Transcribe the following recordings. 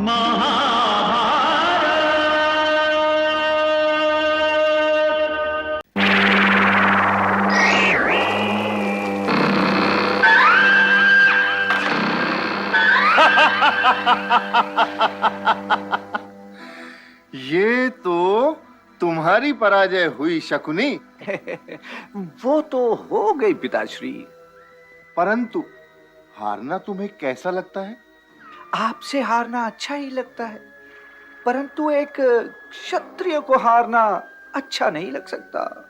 ये तो तुम्हारी पराजय हुई शकुनी। वो तो हो गई पिताश्री। परंतु हारना तुम्हें कैसा लगता है? आपसे हारना अच्छा ही लगता है, परंतु एक क्षत्रिय को हारना अच्छा नहीं लग सकता।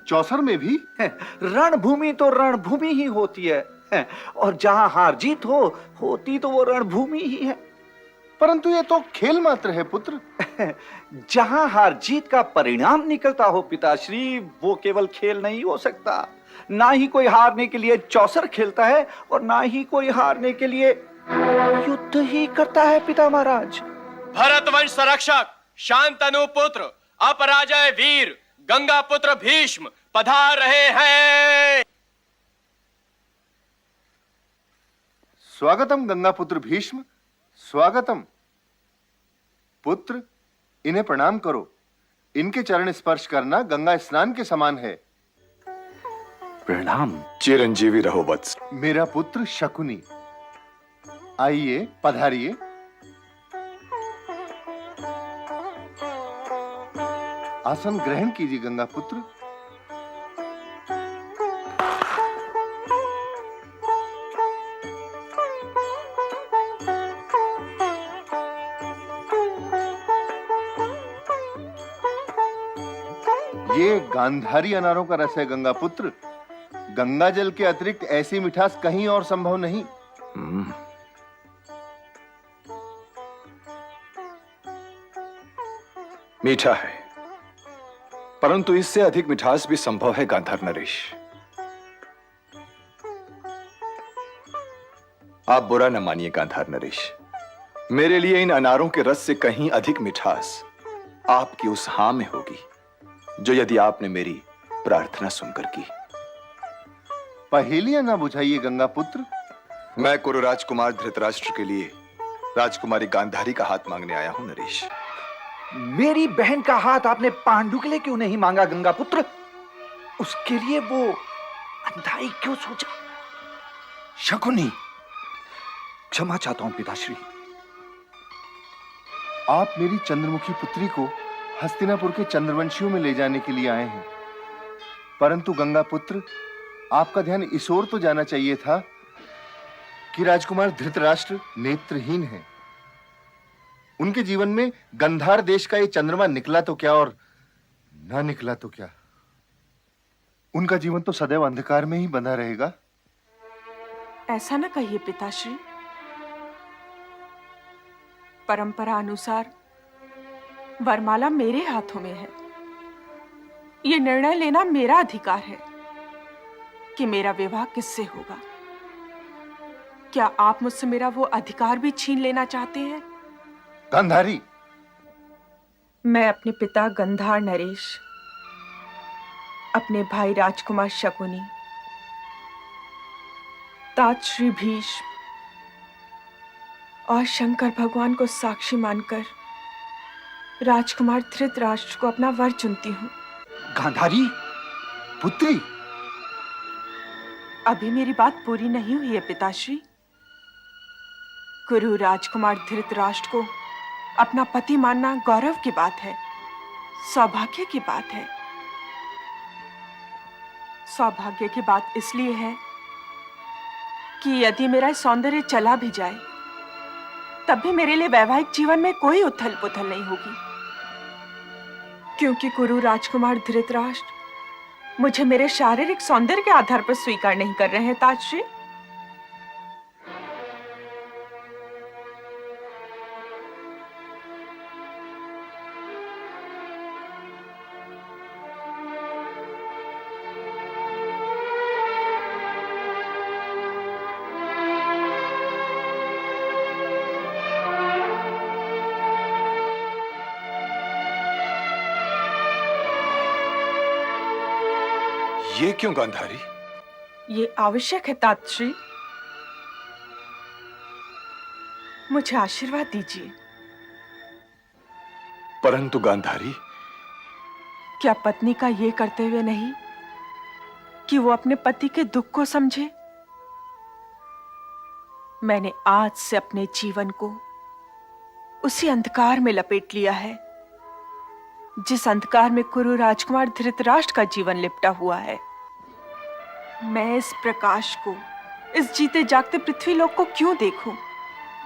चौसर में भी रणभूमि तो रणभूमि ही होती है, और जहां हार जीत होती तो वो रणभूमि ही है। परंतु ये तो खेल मात्र है पुत्र। जहां हार जीत का परिणाम निकलता हो पिताश्री, वो केवल खेल नहीं हो सकता। ना ही कोई हारने के लिए चौसर खेलता है और ना ही कोई हारने के लिए युद्ध ही करता है पिता महाराज। भरतवंश संरक्षक शांतनु पुत्र अपराजय वीर गंगा पुत्र भीष्म पधार रहे हैं। स्वागतम गंगा पुत्र भीष्म, स्वागतम। पुत्र, इन्हें प्रणाम करो। इनके चरण स्पर्श करना गंगा स्नान के समान है। प्रणाम। चिरंजीवी रहो वत्स। मेरा पुत्र शकुनी, आइए पधारिए। आसन ग्रहण कीजिए गंगा पुत्र। ये गांधारी अनारों का रस है गंगा पुत्र। गंगा जल के अतिरिक्त ऐसी मिठास कहीं और संभव नहीं। मीठा है, परंतु इससे अधिक मिठास भी संभव है गांधार नरेश। आप बुरा न मानिए गांधार नरेश, मेरे लिए इन अनारों के रस से कहीं अधिक मिठास आपकी उस हां में होगी जो यदि आपने मेरी प्रार्थना सुनकर की। पहेलियां ना बुझाइए गंगा पुत्र। मैं कुरु राजकुमार धृतराष्ट्र के लिए राजकुमारी गांधारी का हाथ मांगने आया हूं नरेश। मेरी बहन का हाथ आपने पांडु के लिए क्यों नहीं मांगा गंगा पुत्र? उसके लिए वो अंधाई क्यों सोचा? शकुनी, क्षमा चाहता हूं पिताश्री। आप मेरी चंद्रमुखी पुत्री को हस्तिनापुर के चंद्रवंशियों में ले जाने के लिए आए हैं, परंतु गंगा पुत्र, आपका ध्यान इस ओर तो जाना चाहिए था कि राजकुमार धृतराष्ट्र नेत्रहीन हैं। उनके जीवन में गंधार देश का ये चंद्रमा निकला तो क्या और ना निकला तो क्या, उनका जीवन तो सदैव अंधकार में ही बंधा रहेगा। ऐसा ना कहिए पिताश्री। परंपरा अनुसार वरमाला मेरे हाथों में है। यह निर्णय लेना मेरा अधिकार है कि मेरा विवाह किससे होगा। क्या आप मुझसे मेरा वो अधिकार भी छीन लेना चाहते हैं? गांधारी, मैं अपने पिता गंधार नरेश, अपने भाई राजकुमार शकुनी, तात श्री भीष्म और शंकर भगवान को साक्षी मानकर राजकुमार धृतराष्ट्र को अपना वर चुनती हूं। गांधारी पुत्री, अभी मेरी बात पूरी नहीं हुई है पिताश्री। गुरु राजकुमार धृतराष्ट्र को अपना पति मानना गौरव की बात है, सौभाग्य की बात है। सौभाग्य की बात इसलिए है कि यदि मेरा सौंदर्य चला भी जाए तब भी मेरे लिए वैवाहिक जीवन में कोई उथल पुथल नहीं होगी, क्योंकि गुरु राजकुमार धृतराष्ट्र मुझे मेरे शारीरिक सौंदर्य के आधार पर स्वीकार नहीं कर रहे हैं ताजश्री। ये क्यों गांधारी? ये आवश्यक है ताजश्री। मुझे आशीर्वाद दीजिए। परंतु गांधारी, क्या पत्नी का ये कर्तव्य नहीं कि वो अपने पति के दुख को समझे? मैंने आज से अपने जीवन को उसी अंधकार में लपेट लिया है जिस अंधकार में कुरु राजकुमार धृतराष्ट्र का जीवन लिपटा हुआ है। मैं इस प्रकाश को, इस जीते जागते पृथ्वीलोक को क्यों देखूं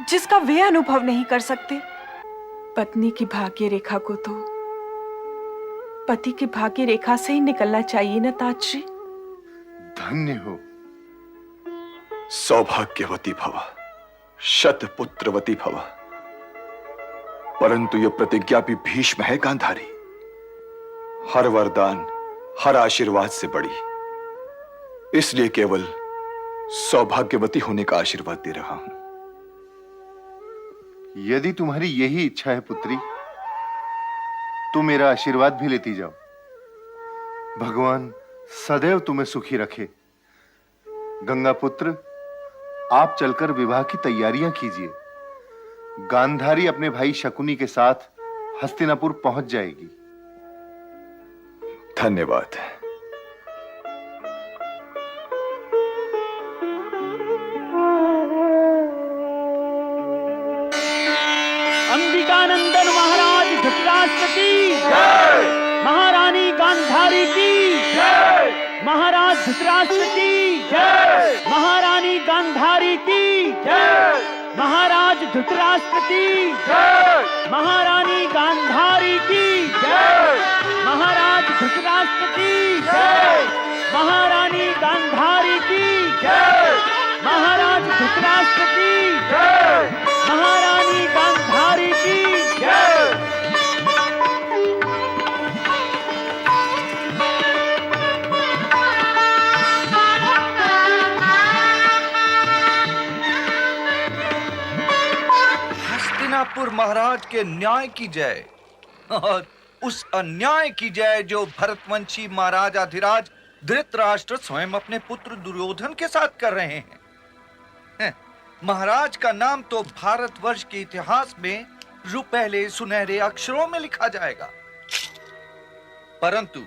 जिसका वे अनुभव नहीं कर सकते? पत्नी की भाग्य रेखा को तो पति की भाग्य रेखा से ही निकलना चाहिए ना ताजश्री। धन्य हो। सौभाग्यवती भव, शतपुत्रवती भव। परंतु यह प्रतिज्ञा भी भीष्म है गांधारी। हर वरदान, हर आशीर्वाद से बड़ी, इसलिए केवल सौभाग्यवती होने का आशीर्वाद दे रहा हूं। यदि तुम्हारी यही इच्छा है पुत्री, तो मेरा आशीर्वाद भी लेती जाओ। भगवान सदैव तुम्हें सुखी रखे। गंगा पुत्र, आप चलकर विवाह की तैयारियां कीजिए। गांधारी अपने भाई शकुनी के साथ हस्तिनापुर पहुंच जाएगी। धन्यवाद। अंबिकानंदन महाराज धृतराष्ट्र की जय, महारानी गांधारी की जय, महाराज धृतराष्ट्र की जय, महारानी गांधारी की जय, महाराज धृतराष्ट्र की जय, महारानी गांधारी की जय, महाराज धृतराष्ट्र की जय, महारानी गांधारी की जय, महाराज धृतराष्ट्र की जय, महारानी गांधारी की जय। हस्तिनापुर महाराज के न्याय की जय और उस अन्याय की जय जो भरतवंशी महाराजाधिराज धृतराष्ट्र स्वयं अपने पुत्र दुर्योधन के साथ कर रहे हैं। महाराज का नाम तो भारतवर्ष के इतिहास में रुपहले सुनहरे अक्षरों में लिखा जाएगा, परंतु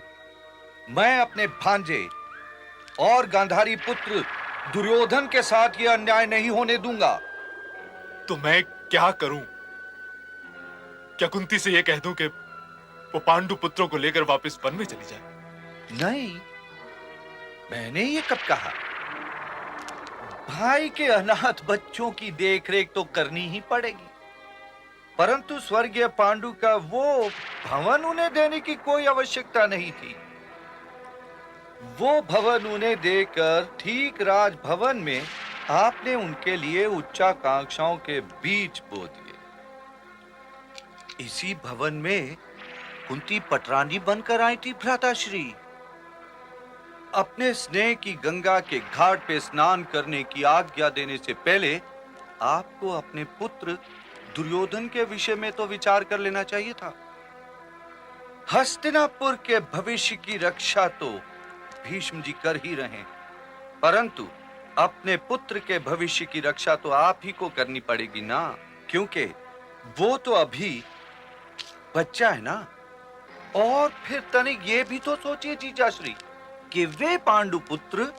मैं अपने भांजे और गांधारी पुत्र दुर्योधन के साथ यह अन्याय नहीं होने दूंगा। तो मैं क्या करूं? क्या कुंती से यह कह दूं कि वो पांडु पुत्रों को लेकर वापस वन में चली जाए? नहीं, मैंने ये कब कहा? भाई के अनाथ बच्चों की देखरेख तो करनी ही पड़ेगी, परंतु स्वर्गीय पांडु का वो भवन उन्हें देने की कोई आवश्यकता नहीं थी। वो भवन उन्हें देकर ठीक राजभवन में आपने उनके लिए उच्चाकांक्षाओं के बीज बो दिए। इसी भवन में कुंती पटरानी बनकर आई थी भ्राताश्री। अपने स्नेह की गंगा के घाट पे स्नान करने की आज्ञा देने से पहले आपको अपने पुत्र दुर्योधन के विषय में तो विचार कर लेना चाहिए था। हस्तिनापुर के भविष्य की रक्षा तो भीष्म जी कर ही रहे, परंतु अपने पुत्र के भविष्य की रक्षा तो आप ही को करनी पड़ेगी ना, क्योंकि वो तो अभी बच्चा है ना। और फिर तनिक ये भी तो सोचिए जीजाश्री कि वे पांडु पुत्र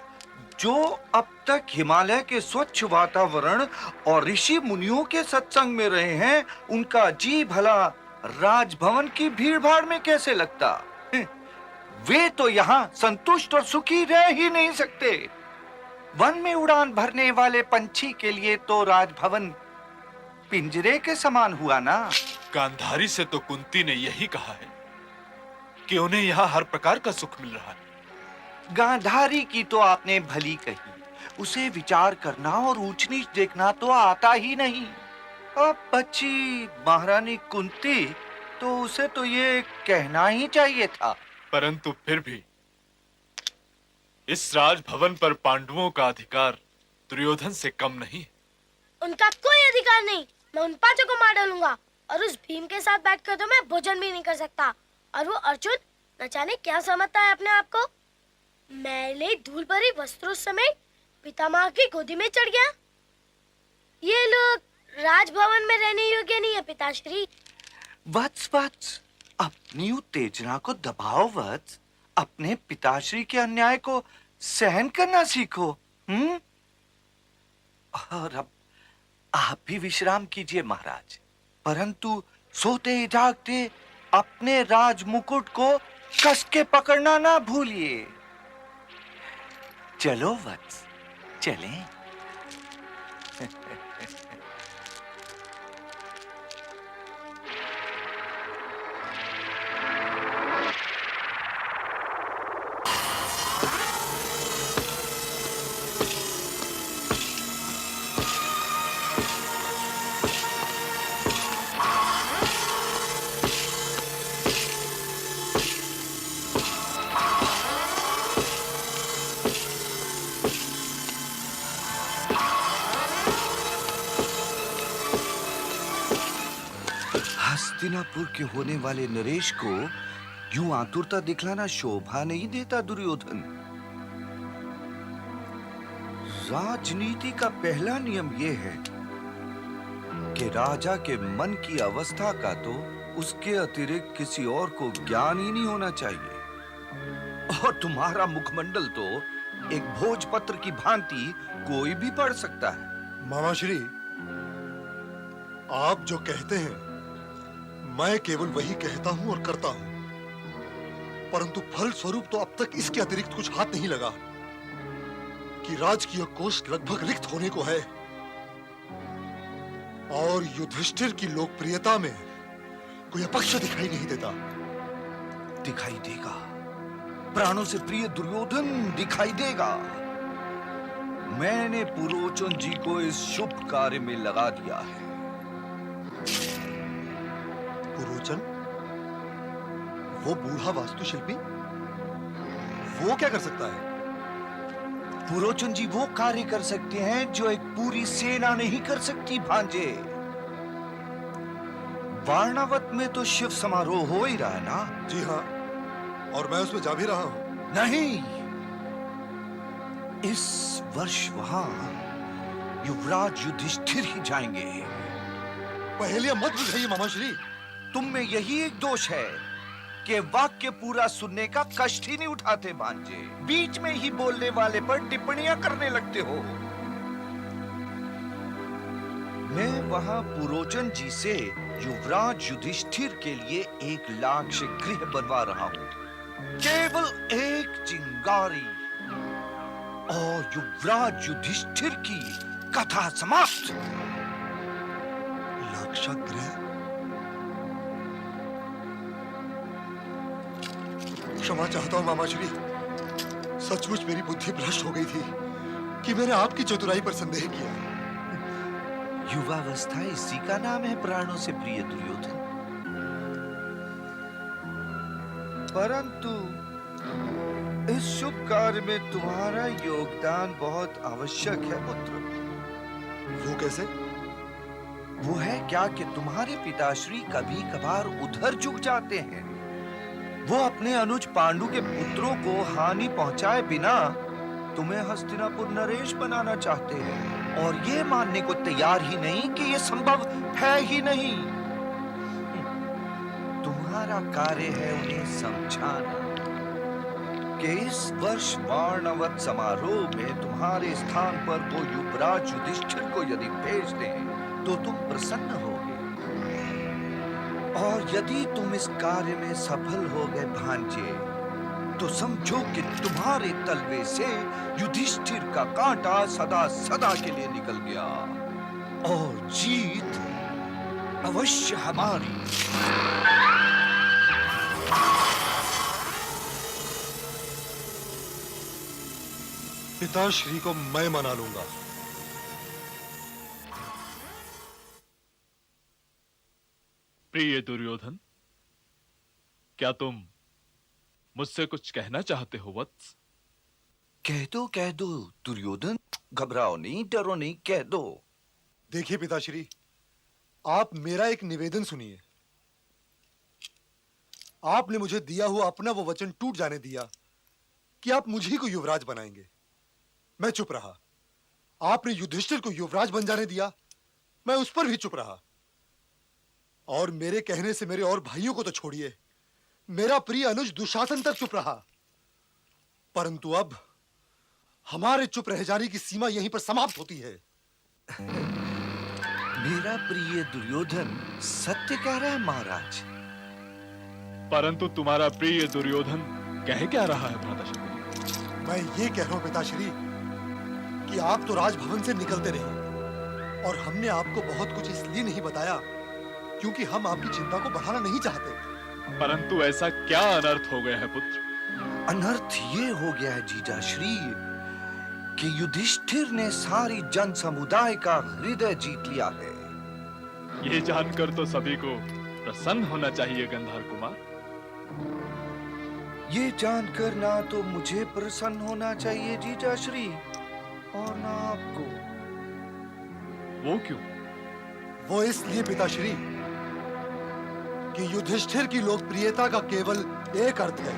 जो अब तक हिमालय के स्वच्छ वातावरण और ऋषि मुनियों के सत्संग में रहे हैं, उनका जी भला राजभवन की भीड़ भाड़ में कैसे लगता? वे तो यहाँ संतुष्ट और सुखी रह ही नहीं सकते। वन में उड़ान भरने वाले पंछी के लिए तो राजभवन पिंजरे के समान हुआ ना। गांधारी से तो कुंती ने यही कहा है कि उन्हें यहाँ हर प्रकार का सुख मिल रहा है। गांधारी की तो आपने भली कही, उसे विचार करना और ऊंच नीच देखना तो आता ही नहीं। अब बच्ची महारानी कुंती, तो उसे तो ये कहना ही चाहिए था। परंतु फिर भी इस राजभवन पर पांडवों का अधिकार दुर्योधन से कम नहीं है। उनका कोई अधिकार नहीं। मैं उन पांचों को मार डालूंगा और उस भीम के साथ बैठकर तो मैं भोजन भी नहीं कर सकता। और वो अर्जुन न जाने क्या समझता है अपने आप को। मैले धूल भरी वस्त्रों समेत पितामह की गोदी में चढ़ गया। ये लोग राजभवन में रहने योग्य नहीं है पिताश्री। वत्स वत्स, अपनी उत्तेजना को दबाओ वत्स। अपने पिताश्री के अन्याय को सहन करना सीखो। और अब आप भी विश्राम कीजिए महाराज, परंतु सोते जागते अपने राज मुकुट को कस के पकड़ना ना भूलिए। चलो वत्स, चलें। हस्तिनापुर के होने वाले नरेश को यूं आतुरता दिखलाना शोभा नहीं देता दुर्योधन। राजनीति का पहला नियम यह है कि राजा के मन की अवस्था का तो उसके अतिरिक्त किसी और को ज्ञान ही नहीं होना चाहिए। और तुम्हारा मुखमंडल तो एक भोजपत्र की भांति कोई भी पढ़ सकता है। मामाश्री, आप जो कहते हैं मैं केवल वही कहता हूं और करता हूं, परंतु फल स्वरूप तो अब तक इसके अतिरिक्त कुछ हाथ नहीं लगा कि राजकीय कोष लगभग रिक्त होने को है और युधिष्ठिर की लोकप्रियता में कोई अपक्ष दिखाई नहीं देता। दिखाई देगा, प्राणों से प्रिय दुर्योधन दिखाई देगा। मैंने पुरोचन जी को इस शुभ कार्य में लगा दिया है। पुरोचन? वो बूढ़ा वास्तुशिल्पी? वो क्या कर सकता है? पुरोचन जी वो कार्य कर सकते हैं जो एक पूरी सेना नहीं कर सकती भांजे। वारणावत में तो शिव समारोह हो ही रहा है ना? जी हाँ, और मैं उसमें जा भी रहा हूं। नहीं, इस वर्ष वहां युवराज युधिष्ठिर ही जाएंगे। पहेलियां मत बुझाइए मामाश्री। तुम में यही एक दोष है कि वाक्य पूरा सुनने का कष्ट ही नहीं उठाते भांजे। बीच में ही बोलने वाले पर टिप्पणियां करने लगते हो। मैं वहां पुरोचन जी से युवराज युधिष्ठिर के लिए 1 लाख से गृह बनवा रहा हूं। केवल 1 चिंगारी और युवराज युधिष्ठिर की कथा समाप्त। लाक्षागृह? क्षमा चाहता हूं मामाश्री, सचमुच मेरी बुद्धि भ्रष्ट हो गई थी कि मैंने आपकी चतुराई पर संदेह किया। युवावस्था इसी का नाम है प्राणों से प्रिय दुर्योधन। परंतु इस शुभ कार्य में तुम्हारा योगदान बहुत आवश्यक है पुत्र। वो कैसे? वो है क्या कि तुम्हारे पिताश्री कभी कभार उधर झुक जाते हैं। वो अपने अनुज पांडु के पुत्रों को हानि पहुंचाए बिना तुम्हें हस्तिनापुर नरेश बनाना चाहते हैं और ये मानने को तैयार ही नहीं कि ये संभव है ही नहीं। तुम्हारा कार्य है उन्हें समझाना कि इस वर्ष वारणावत समारोह में तुम्हारे स्थान पर वो युवराज युधिष्ठिर को यदि भेज दें तो तुम प्रसन्न होगे, और यदि तुम इस कार्य में सफल हो गए भांजे तो समझो कि तुम्हारे तलवे से युधिष्ठिर का कांटा सदा सदा के लिए निकल गया और जीत अवश्य हमारी। पिताश्री को मैं मना लूंगा। प्रिय दुर्योधन, क्या तुम मुझसे कुछ कहना चाहते हो वत्स? कह दो दुर्योधन, घबराओ नहीं, डरो नहीं, कह दो। देखिए पिताश्री, आप मेरा एक निवेदन सुनिए। आपने मुझे दिया हुआ अपना वो वचन टूट जाने दिया कि आप मुझी को युवराज बनाएंगे। मैं चुप रहा। आपने युधिष्ठिर को युवराज बन जाने दिया, मैं उस पर भी चुप रहा। और मेरे कहने से मेरे और भाइयों को तो छोड़िए, मेरा प्रिय अनुज दुशासन तक चुप रहा। परंतु अब हमारे चुप रह जाने की सीमा यहीं पर समाप्त होती है। मेरा प्रिय दुर्योधन सत्य कह रहा है महाराज। परंतु तुम्हारा प्रिय दुर्योधन कह क्या रहा है भ्राता शकुनी? मैं ये कह रहा हूं पिताश्री कि आप तो राजभवन से निकलते रहे और हमने आपको बहुत कुछ इसलिए नहीं बताया क्योंकि हम आपकी चिंता को बढ़ाना नहीं चाहते। परंतु ऐसा क्या अनर्थ हो गया है पुत्र? अनर्थ ये हो गया है जीजा श्री कि युधिष्ठिर ने सारी जन समुदाय का हृदय जीत लिया है। ये जानकर तो सभी को प्रसन्न होना चाहिए गंधार कुमार। ये जानकर ना तो मुझे प्रसन्न होना चाहिए जीजा श्री और ना आपको। वो क्यों? वो इसलिए पिताश्री कि युधिष्ठिर की लोकप्रियता का केवल एक अर्थ है,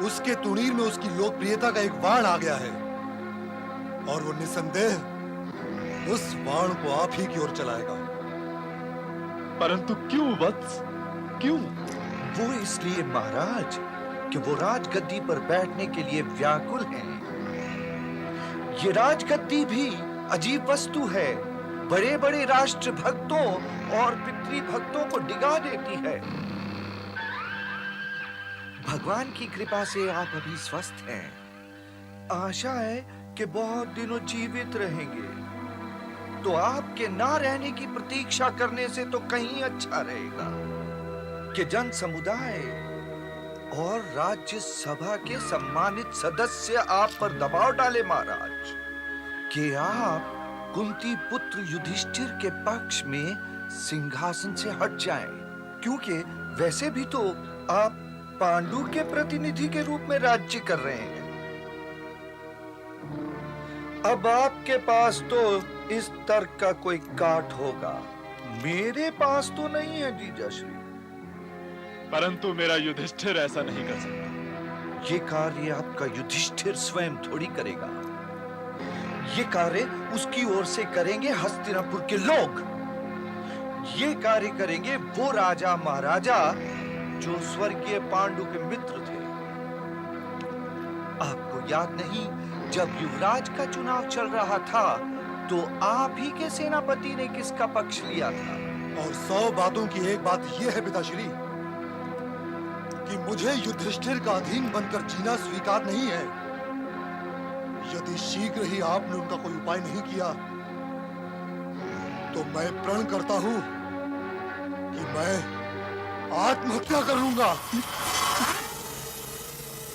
उसके तुणीर में उसकी लोकप्रियता का एक बाण आ गया है और वो निसंदेह उस बाण को आप ही की ओर चलाएगा। परंतु क्यों वत्स, क्यों? वो इसलिए महाराज कि वो राजगद्दी पर बैठने के लिए व्याकुल हैं। ये राजगद्दी भी अजीब वस्तु है, बड़े बड़े राष्ट्र भक्तों और पितृ भक्तों को डिगा देती है। भगवान की कृपा से आप अभी स्वस्थ हैं। आशा है कि बहुत दिनों जीवित रहेंगे, तो आपके ना रहने की प्रतीक्षा करने से तो कहीं अच्छा रहेगा कि जन समुदाय और राज्य सभा के सम्मानित सदस्य आप पर दबाव डाले महाराज कि आप कुंती पुत्र युधिष्ठिर के पक्ष में सिंहासन से हट जाएं, क्योंकि वैसे भी तो आप पांडु के प्रतिनिधि के रूप में राज्य कर रहे हैं। अब आपके पास तो इस तर्क का कोई काट होगा, मेरे पास तो नहीं है जीजा श्री। परंतु मेरा युधिष्ठिर ऐसा नहीं कर सकता। ये कार्य आपका युधिष्ठिर स्वयं थोड़ी करेगा, ये कार्य उसकी ओर से करेंगे हस्तिनापुर के लोग। ये कार्य करेंगे वो राजा महाराजा जो स्वर्गीय पांडु के मित्र थे। आपको याद नहीं, जब युवराज का चुनाव चल रहा था तो आप ही के सेनापति ने किसका पक्ष लिया था? और 100 बातों की एक बात यह है पिताश्री कि मुझे युधिष्ठिर का अधीन बनकर जीना स्वीकार नहीं है। यदि शीघ्र ही आपने उनका कोई उपाय नहीं किया तो मैं प्रण करता हूं कि मैं आत्महत्या कर लूंगा।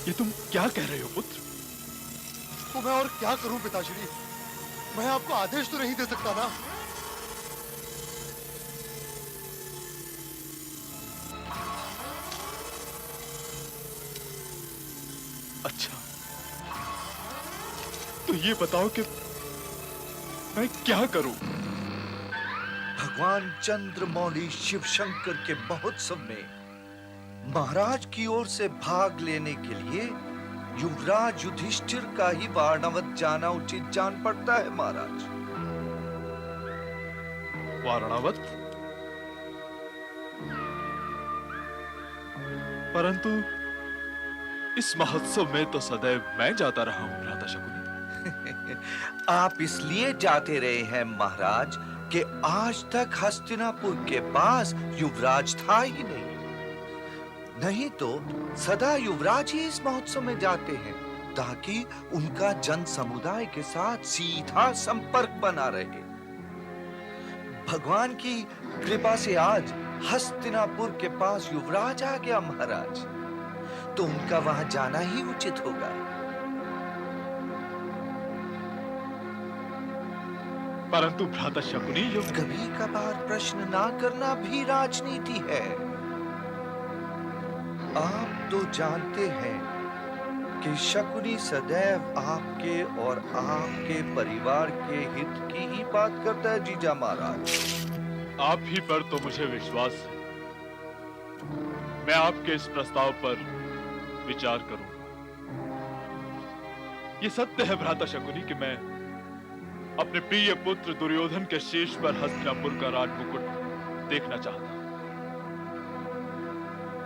ये तुम क्या कह रहे हो पुत्र? तो मैं और क्या करूं पिताश्री, मैं आपको आदेश तो नहीं दे सकता ना। अच्छा, तो ये बताओ कि मैं क्या करूं? भगवान चंद्रमौली शिव शंकर के महोत्सव में महाराज की ओर से भाग लेने के लिए युवराज युधिष्ठिर का ही वाराणवत जाना उचित जान पड़ता है महाराज। वाराणवत? परंतु इस महोत्सव में तो सदैव मैं जाता रहा हूं भ्राता शकुनी। आप इसलिए जाते रहे हैं महाराज कि आज तक हस्तिनापुर के पास युवराज था ही नहीं तो सदा युवराज ही इस महोत्सव में जाते हैं ताकि उनका जन समुदाय के साथ सीधा संपर्क बना रहे। भगवान की कृपा से आज हस्तिनापुर के पास युवराज आ गया महाराज, तो उनका वहां जाना ही उचित होगा। परंतु भ्राता शकुनी, कभी कभार प्रश्न ना करना भी राजनीति है। आप तो जानते हैं कि शकुनी सदैव आपके और आपके परिवार के हित की ही बात करता है जीजा महाराज। आप ही पर तो मुझे विश्वास है। मैं आपके इस प्रस्ताव पर विचार करूं। ये सत्य है भ्राता शकुनी कि मैं अपने प्रिय पुत्र दुर्योधन के शीश पर हस्तिनापुर का राजमुकुट देखना चाहता हूं,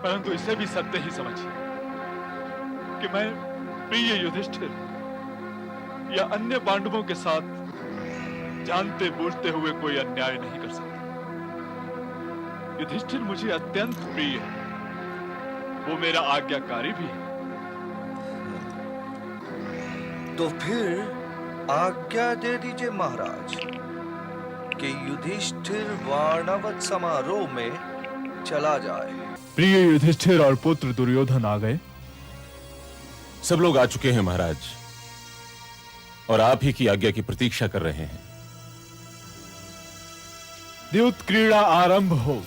परंतु इसे भी सत्य ही समझिए कि मैं प्रिय युधिष्ठिर या अन्य पांडवों के साथ जानते बूझते हुए कोई अन्याय नहीं कर सकता। युधिष्ठिर मुझे अत्यंत प्रिय है, वो मेरा आज्ञाकारी भी है। तो फिर आज्ञा दे दीजिए महाराज कि युधिष्ठिर वाणावत समारोह में चला जाए। प्रिय युधिष्ठिर और पुत्र दुर्योधन आ गए। सब लोग आ चुके हैं महाराज, और आप ही की आज्ञा की प्रतीक्षा कर रहे हैं। द्युत क्रीड़ा आरंभ हो।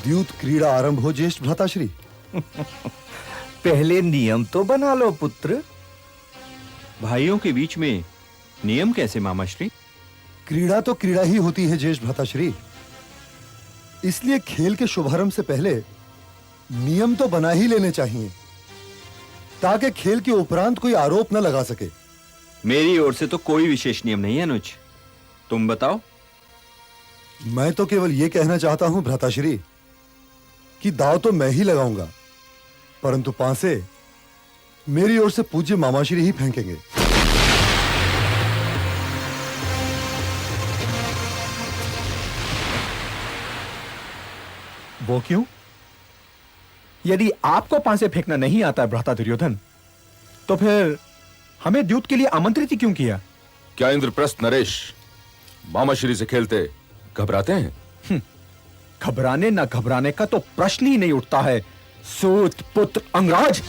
द्यूत क्रीड़ा आरंभ हो ज्येष्ठ भ्राताश्री। पहले नियम तो बना लो पुत्र। भाइयों के बीच में नियम कैसे मामाश्री? क्रीड़ा तो क्रीड़ा ही होती है ज्येष्ठ भ्राताश्री, इसलिए खेल के शुभारंभ से पहले नियम तो बना ही लेने चाहिए ताकि खेल के उपरांत कोई आरोप न लगा सके। मेरी ओर से तो कोई विशेष नियम नहीं है अनुज, तुम बताओ। मैं तो केवल यह कहना चाहता हूं भ्राताश्री कि दाव तो मैं ही लगाऊंगा, परंतु पांसे मेरी ओर से पूज्य मामाश्री ही फेंकेंगे। वो क्यों? यदि आपको पांसे फेंकना नहीं आता भ्राता दुर्योधन, तो फिर हमें द्यूत के लिए आमंत्रित ही क्यों किया? क्या इंद्रप्रस्थ नरेश मामाश्री से खेलते घबराते हैं? घबराने ना घबराने का तो प्रश्न ही नहीं उठता है सूत पुत्र अंगराज।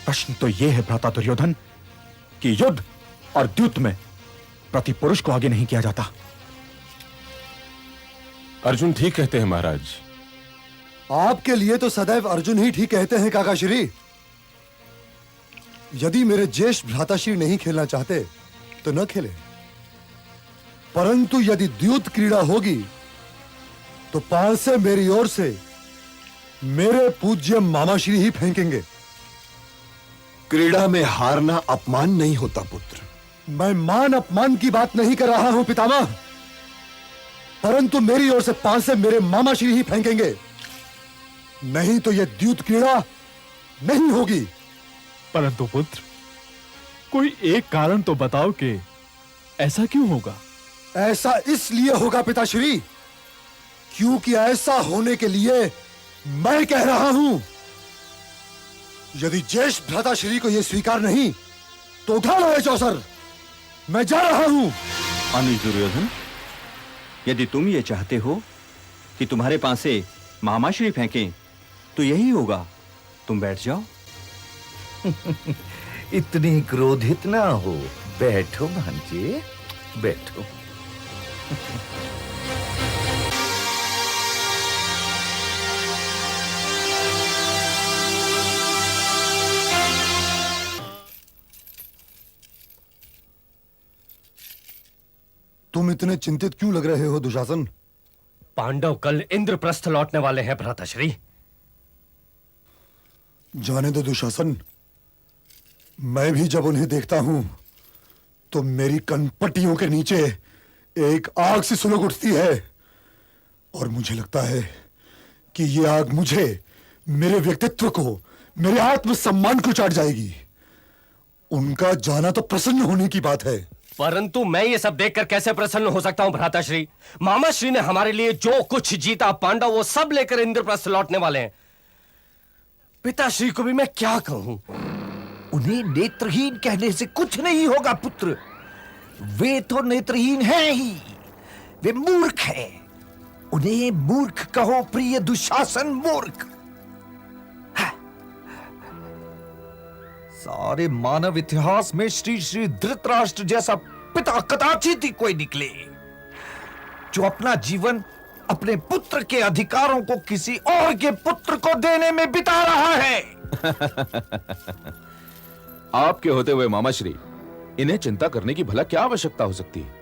प्रश्न तो यह है भ्राता दुर्योधन कि युद्ध और द्यूत में प्रति पुरुष को आगे नहीं किया जाता। अर्जुन ठीक कहते हैं महाराज। आपके लिए तो सदैव अर्जुन ही ठीक कहते हैं काकाश्री। यदि मेरे ज्येष्ठ भ्राताश्री नहीं खेलना चाहते तो न खेले, परंतु यदि द्यूत क्रीड़ा होगी तो पांसे मेरी ओर से मेरे पूज्य मामाश्री ही फेंकेंगे। क्रीड़ा में हारना अपमान नहीं होता पुत्र। मैं मान अपमान की बात नहीं कर रहा हूं पितामह, परंतु मेरी ओर से पांसे मेरे मामाश्री ही फेंकेंगे, नहीं तो यह द्यूत क्रीड़ा नहीं होगी। परंतु पुत्र, कोई एक कारण तो बताओ कि ऐसा क्यों होगा? ऐसा इसलिए होगा पिताश्री क्योंकि ऐसा होने के लिए मैं कह रहा हूं। यदि ज्येष्ठ भ्राताश्री को यह स्वीकार नहीं तो उठा लो चौसर, मैं जा रहा हूं। अनुज दुर्योधन, यदि तुम ये चाहते हो कि तुम्हारे पांसे मामाश्री फेंकें तो यही होगा, तुम बैठ जाओ। इतनी क्रोधित ना हो, बैठो भांजे बैठो। तुम इतने चिंतित क्यों लग रहे हो दुशासन? पांडव कल इंद्रप्रस्थ लौटने वाले हैं भ्राताश्री। जाने दो दुशासन, मैं भी जब उन्हें देखता हूं तो मेरी कनपट्टियों के नीचे एक आग सी सुलग उठती है और मुझे लगता है कि ये आग मुझे, मेरे व्यक्तित्व को, मेरे आत्मसम्मान को चाट जाएगी। उनका जाना तो प्रसन्न होने की बात है, परंतु मैं ये सब देखकर कैसे प्रसन्न हो सकता हूं भ्राताश्री? मामाश्री ने हमारे लिए जो कुछ जीता, पांडव वो सब लेकर इंद्रप्रस्थ लौटने वाले हैं। पिताश्री को भी मैं क्या कहूं? उन्हें नेत्रहीन कहने से कुछ नहीं होगा पुत्र। वे तो नेत्रहीन हैं ही, वे मूर्ख हैं। उन्हें मूर्ख कहो प्रिय दुशासन, मूर्ख। सारे मानव इतिहास में श्री श्री धृतराष्ट्र जैसा पिता कदाचित ही कोई निकले जो अपना जीवन अपने पुत्र के अधिकारों को किसी और के पुत्र को देने में बिता रहा है। आपके होते हुए मामाश्री इन्हें चिंता करने की भला क्या आवश्यकता हो सकती है?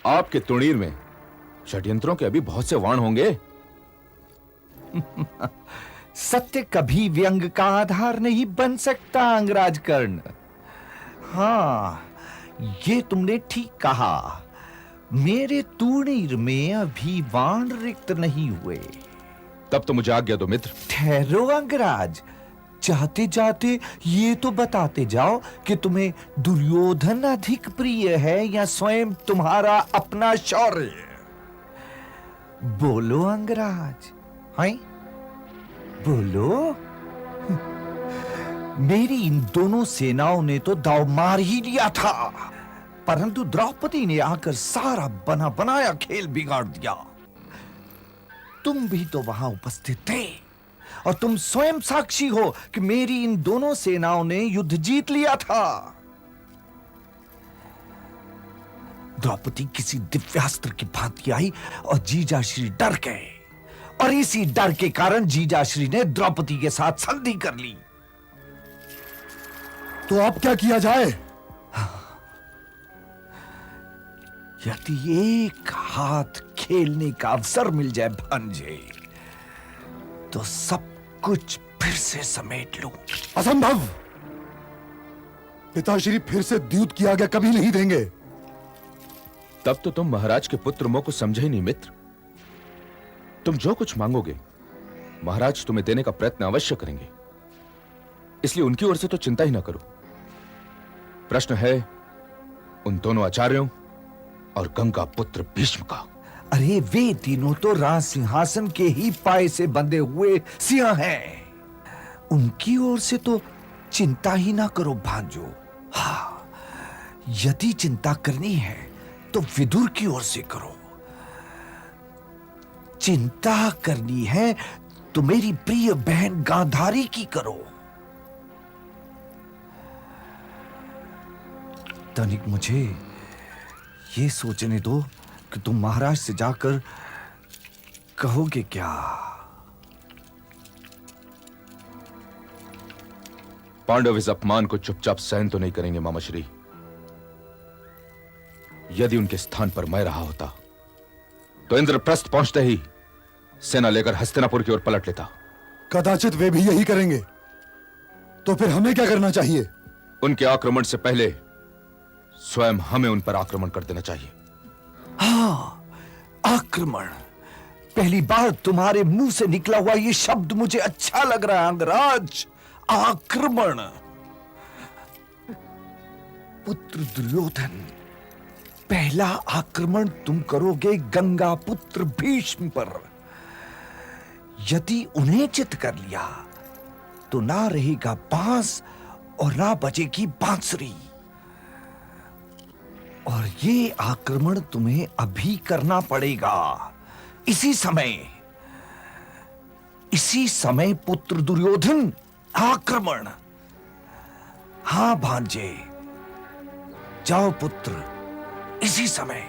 आपके तुणीर में षड्यंत्रों के अभी बहुत से वाण होंगे। सत्य कभी व्यंग का आधार नहीं बन सकता अंगराज कर्ण। हाँ, ये तुमने ठीक कहा। मेरे तुणीर में अभी वाण रिक्त नहीं हुए। तब तो मुझे आज्ञा दो मित्र। ठहरो अंगराज, जाते जाते ये तो बताते जाओ कि तुम्हें दुर्योधन अधिक प्रिय है या स्वयं तुम्हारा अपना शौर्य। बोलो अंगराज, हैं? बोलो। मेरी इन दोनों सेनाओं ने तो दाव मार ही लिया था, परंतु द्रौपदी ने आकर सारा बना बनाया खेल बिगाड़ दिया। तुम भी तो वहां उपस्थित थे और तुम स्वयं साक्षी हो कि मेरी इन दोनों सेनाओं ने युद्ध जीत लिया था। द्रौपदी किसी दिव्यास्त्र की भांति आई और जीजाश्री डर गए, और इसी डर के कारण जीजाश्री ने द्रौपदी के साथ संधि कर ली। तो अब क्या किया जाए? यदि एक हाथ खेलने का अवसर मिल जाए भांजे, तो सब कुछ फिर से समेट लूं। असंभव। पिताश्री फिर से द्यूत की आज्ञा कभी नहीं देंगे। तब तो तुम महाराज के पुत्र मोह को समझे ही नहीं मित्र। तुम जो कुछ मांगोगे महाराज तुम्हें देने का प्रयत्न अवश्य करेंगे, इसलिए उनकी ओर से तो चिंता ही ना करो। प्रश्न है उन दोनों आचार्यों और गंगा पुत्र भीष्म का। अरे वे तीनों तो राज सिंहासन के ही पाए से बंधे हुए सिंह हैं। उनकी ओर से तो चिंता ही ना करो भांजो। हाँ, यदि चिंता करनी है तो विदुर की ओर से करो। चिंता करनी है तो मेरी प्रिय बहन गांधारी की करो। तनिक मुझे ये सोचने दो कि तुम महाराज से जाकर कहोगे क्या। पांडव इस अपमान को चुपचाप सहन तो नहीं करेंगे मामाश्री। यदि उनके स्थान पर मैं रहा होता तो इंद्रप्रस्थ पहुंचते ही सेना लेकर हस्तिनापुर की ओर पलट लेता। कदाचित वे भी यही करेंगे। तो फिर हमें क्या करना चाहिए? उनके आक्रमण से पहले स्वयं हमें उन पर आक्रमण कर देना चाहिए। हाँ, आक्रमण। पहली बार तुम्हारे मुंह से निकला हुआ ये शब्द मुझे अच्छा लग रहा है अंगराज। आक्रमण। पुत्र दुर्योधन, पहला आक्रमण तुम करोगे गंगा पुत्र भीष्म पर। यदि उन्हें चित कर लिया तो ना रहेगा बांस और ना बजेगी बांसुरी। और ये आक्रमण तुम्हें अभी करना पड़ेगा, इसी समय पुत्र दुर्योधन, आक्रमण। हां भांजे, जाओ पुत्र, इसी समय।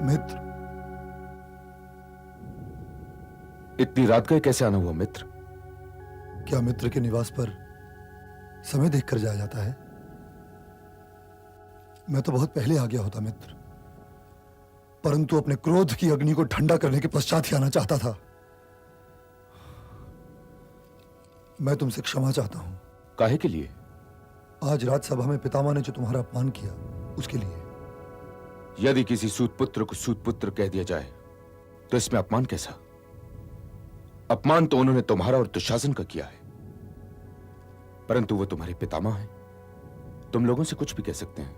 मित्र, इतनी रात का कैसे आना हुआ मित्र? क्या मित्र के निवास पर समय देखकर जाया जाता है? मैं तो बहुत पहले आ गया होता मित्र, परंतु अपने क्रोध की अग्नि को ठंडा करने के पश्चात ही आना चाहता था। मैं तुमसे क्षमा चाहता हूं। काहे के लिए? आज राज्यसभा में पितामह ने जो तुम्हारा अपमान किया, उसके लिए। यदि किसी सूत पुत्र को सूत पुत्र कह दिया जाए तो इसमें अपमान कैसा? अपमान तो उन्होंने तुम्हारा और दुशासन का किया है, परंतु वो तुम्हारे पितामह हैं। तुम लोगों से कुछ भी कह सकते हैं,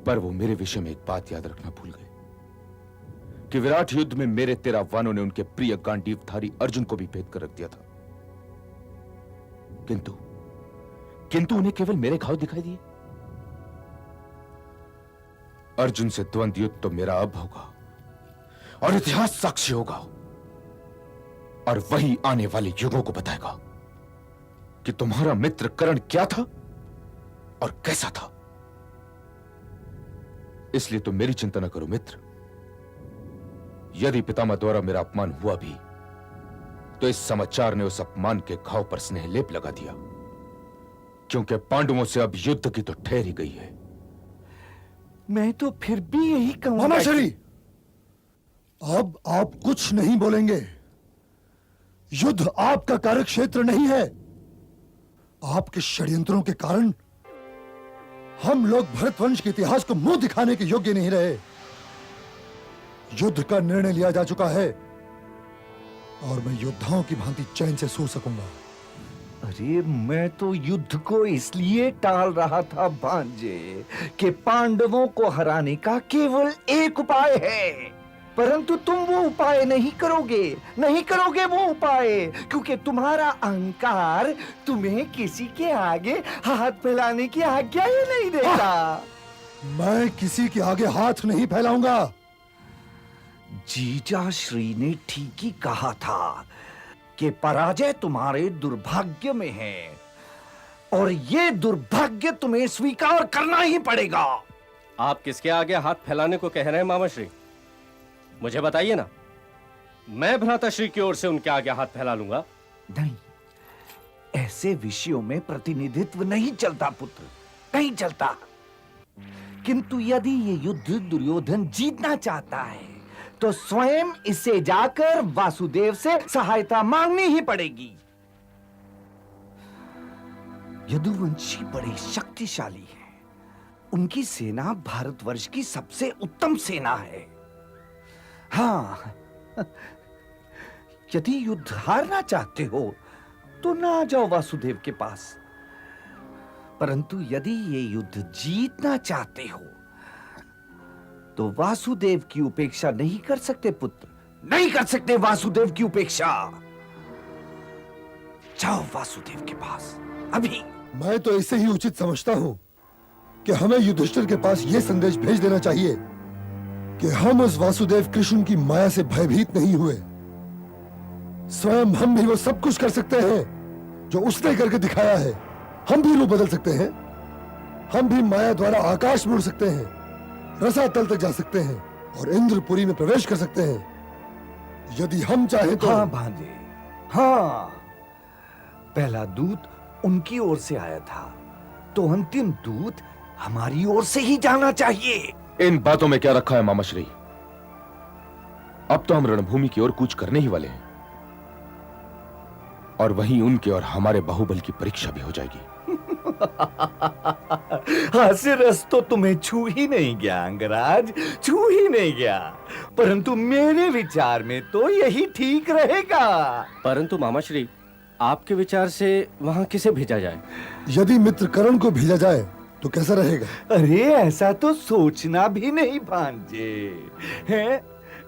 पर वो मेरे विषय में एक बात याद रखना भूल गए। कि विराट युद्ध में मेरे 13 वानों ने उनके प्रिय गांडीवधारी अर्जुन को भी भेद कर रख दिया था। किंतु उन्हें केवल मेरे घाव दिखाई दिए। अर्जुन से द्वंद्व युद्ध तो मेरा अब होगा और इतिहास साक्षी होगा, और वही आने वाले युगों को बताएगा कि तुम्हारा मित्र कर्ण क्या था और कैसा था। इसलिए तुम मेरी चिंता न करो मित्र। यदि पितामह द्वारा मेरा अपमान हुआ भी, तो इस समाचार ने उस अपमान के घाव पर स्नेह लेप लगा दिया, क्योंकि पांडवों से अब युद्ध की तो ठहर ही गई है। मैं तो फिर भी यही कहूंगा। मामाश्री, अब आप कुछ नहीं बोलेंगे। युद्ध आपका कार्यक्षेत्र नहीं है। आपके षड्यंत्रों के कारण हम लोग भरतवंश के इतिहास को मुंह दिखाने के योग्य नहीं रहे। युद्ध का निर्णय लिया जा चुका है और मैं योद्धाओं की भांति चैन से सो सकूंगा। अरे मैं तो युद्ध को इसलिए टाल रहा था भांजे कि पांडवों को हराने का केवल एक उपाय है, परंतु तुम वो उपाय नहीं करोगे वो उपाय, क्योंकि तुम्हारा अहंकार तुम्हें किसी के आगे हाथ फैलाने की आज्ञा ही नहीं देता। मैं किसी के आगे हाथ नहीं फैलाऊंगा। जीजा श्री ने ठीक ही कहा था कि पराजय तुम्हारे दुर्भाग्य में है, और ये दुर्भाग्य तुम्हें स्वीकार करना ही पड़ेगा। आप किसके आगे हाथ फैलाने को कह रहे हैं मामाश्री? मुझे बताइए ना, मैं भ्राताश्री की ओर से उनके आगे हाथ फैला लूंगा। नहीं, ऐसे विषयों में प्रतिनिधित्व नहीं चलता पुत्र, नहीं चलता। किंतु यदि ये युद्ध दुर्योधन जीतना चाहता है, तो स्वयं इसे जाकर वासुदेव से सहायता मांगनी ही पड़ेगी। यदुवंशी बड़े शक्तिशाली हैं। उनकी सेना भारतवर्ष की सबसे उत्तम सेना है। हाँ, यदि युद्ध हारना चाहते हो तो ना जाओ वासुदेव के पास, परंतु यदि ये युद्ध जीतना चाहते हो तो वासुदेव की उपेक्षा नहीं कर सकते पुत्र, नहीं कर सकते वासुदेव की उपेक्षा। जाओ वासुदेव के पास अभी। मैं तो इसे ही उचित समझता हूं कि हमें युधिष्ठिर के पास यह संदेश भेज देना चाहिए कि हम उस वासुदेव कृष्ण की माया से भयभीत नहीं हुए। स्वयं हम भी वो सब कुछ कर सकते हैं जो उसने करके दिखाया है। हम भी रूप बदल सकते हैं, हम भी माया द्वारा आकाश में उड़ सकते हैं, रसातल तक जा सकते हैं और इंद्रपुरी में प्रवेश कर सकते हैं यदि हम चाहें तो। हाँ भांजे, हाँ, पहला दूत उनकी ओर से आया था, तो अंतिम दूत हमारी ओर से ही जाना चाहिए। इन बातों में क्या रखा है मामाश्री? अब तो हम रणभूमि की ओर कूच करने ही वाले हैं, और वहीं उनके और हमारे बाहुबल की परीक्षा भी हो जाएगी। हास्य रस तो तुम्हें छू ही नहीं गया अंगराज, छू ही नहीं गया, परंतु मेरे विचार में तो यही ठीक रहेगा। परंतु मामाश्री, आपके विचार से वहां किसे भेजा जाए? यदि मित्र कर्ण को भेजा जाए तो कैसा रहेगा? अरे ऐसा तो सोचना भी नहीं भांजे, हैं?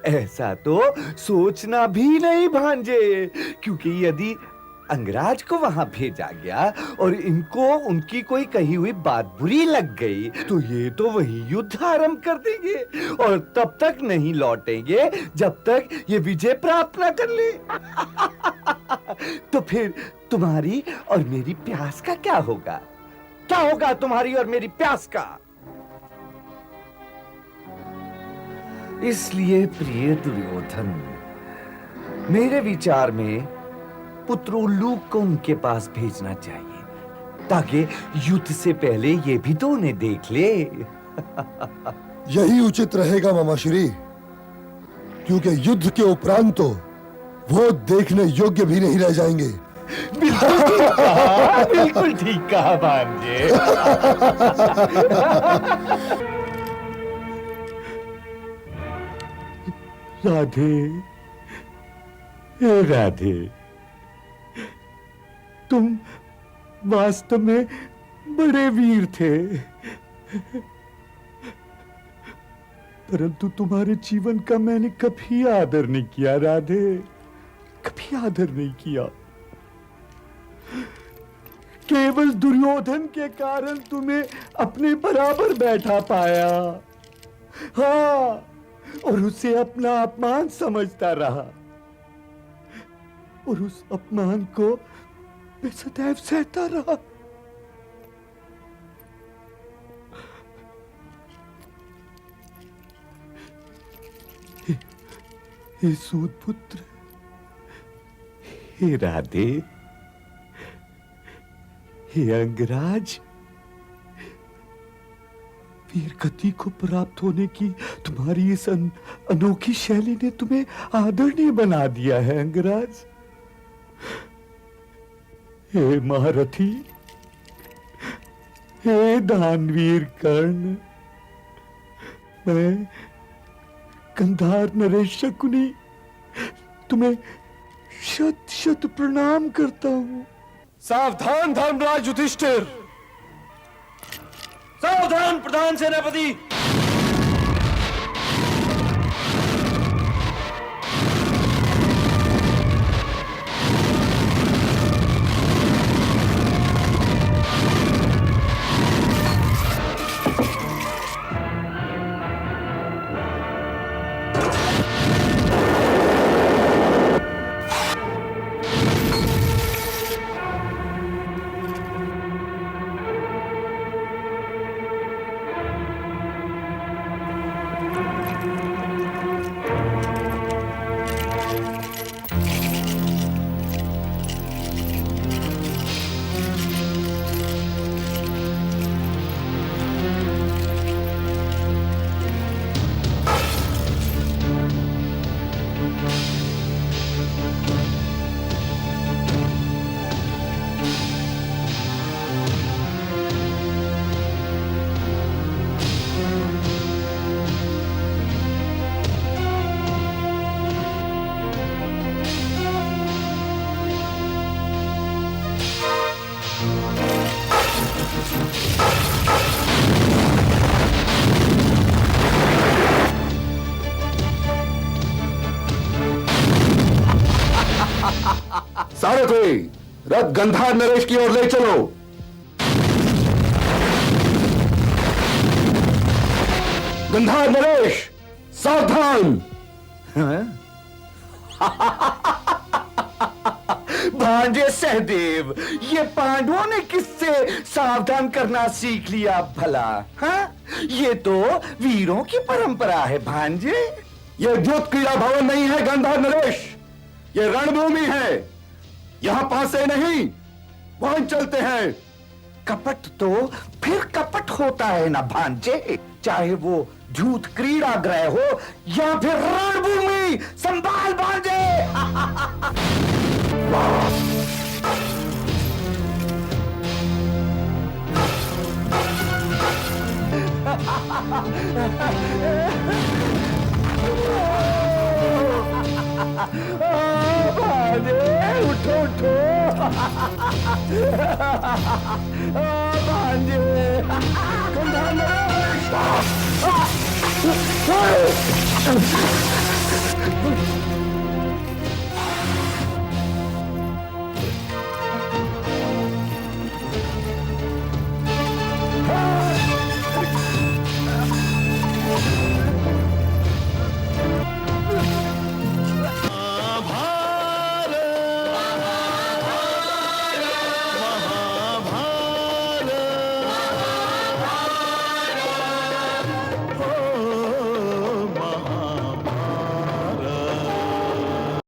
ऐसा तो सोचना भी नहीं भांजे, क्योंकि यदि अंगराज को वहां भेजा गया और इनको उनकी कोई कही हुई बात बुरी लग गई, तो ये तो वही युद्ध आरंभ कर देंगे और तब तक नहीं लौटेंगे जब तक ये विजय प्राप्त न कर ले। तो फिर तुम्हारी और मेरी प्यास का क्या होगा? क्या होगा तुम्हारी और मेरी प्यास का? इसलिए प्रिय दुर्योधन, मेरे विचार में पुत्र उल्लूक को उनके पास भेजना चाहिए, ताकि युद्ध से पहले ये भी तो उन्हें देख ले। यही उचित रहेगा मामाश्री, क्योंकि युद्ध के उपरांत तो वो देखने योग्य भी नहीं रह जाएंगे। बिल्कुल ठीक कहा भांजे। राधे, हे राधे, तुम वास्तव में बड़े वीर थे। परंतु तुम्हारे जीवन का मैंने कभी आदर नहीं किया राधे, कभी आदर नहीं किया। केवल दुर्योधन के कारण तुम्हें अपने बराबर बैठा पाया, हाँ, और उसे अपना अपमान समझता रहा, और उस अपमान को मैं सदैव सहता रहा। हे सूत पुत्र, हे राधे, हे अंगराज, वीर गति को प्राप्त होने की तुम्हारी इस अनोखी शैली ने तुम्हें आदरणीय बना दिया है अंगराज। हे महारथी, हे दानवीर कर्ण, मैं गंधार नरेश शकुनी तुम्हें शत शत प्रणाम करता हूं। सावधान धर्मराज युधिष्ठिर, सावधान प्रधान सेनापति। सारथी, रथ गंधार नरेश की ओर ले चलो। गंधार नरेश, सावधान। भांजे सहदेव, ये पांडवों ने किससे सावधान करना सीख लिया भला? हाँ? ये तो वीरों की परंपरा है भांजे। ये युद्ध क्रीड़ा भवन नहीं है गंधार नरेश, ये रणभूमि है। यहां पासे नहीं, वहां चलते हैं। कपट तो फिर कपट होता है ना भांजे, चाहे वो झूठ क्रीड़ा ग्रह हो या फिर रणभूमि। संभाल भांजे। भांजे, उठो उठो। भांजे, गंधार नरेश।